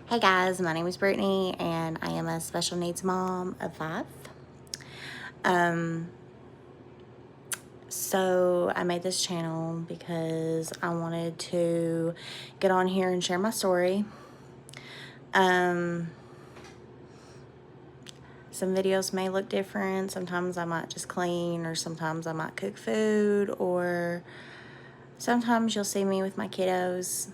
Hey guys, my name is Brittany and I am a special needs mom of 5. So I made this channel because I wanted to get on here and share my story. Some videos may look different. Sometimes I might just clean, or sometimes I might cook food, or sometimes you'll see me with my kiddos.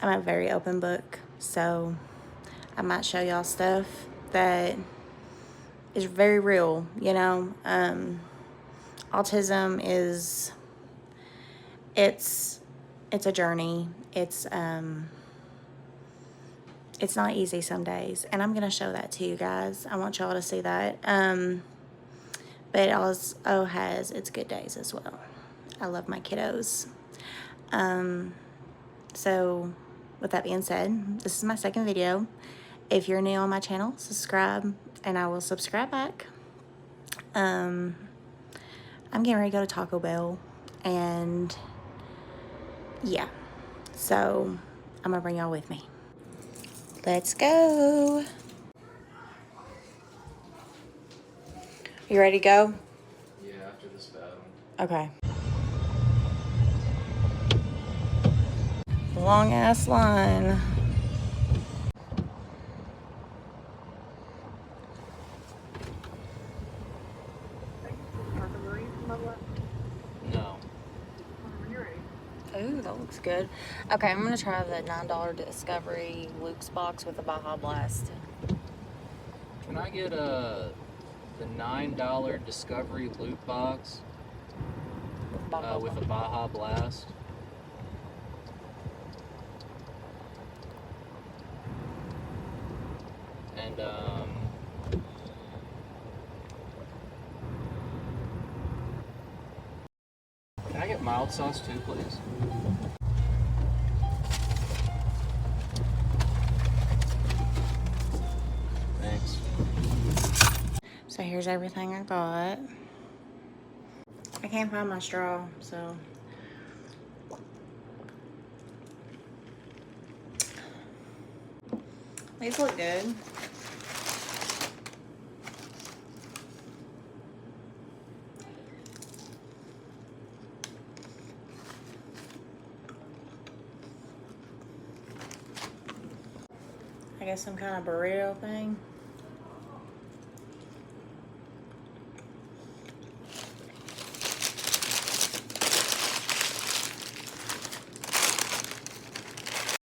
I'm a very open book, so I might show y'all stuff that is very real, you know. Autism is, it's a journey. It's not easy some days, and I'm gonna show that to you guys. I want y'all to see that. But it also has its good days as well. I love my kiddos. So with that being said, this is my second video. If you're new on my channel, subscribe and I will subscribe back. I'm getting ready to go to Taco Bell, and yeah, so I'm gonna bring y'all with me. Let's go. You ready to go? Yeah, after this battle. Okay. Long ass line. No. Ooh, that looks good. Okay, I'm gonna try the $9 Discovery Luke's box with a Baja Blast. Can I get the $9 Discovery loot box with a Baja Blast? And can I get mild sauce too, please? Thanks. So here's everything I got. I can't find my straw, so. These look good. I guess some kind of burrito thing.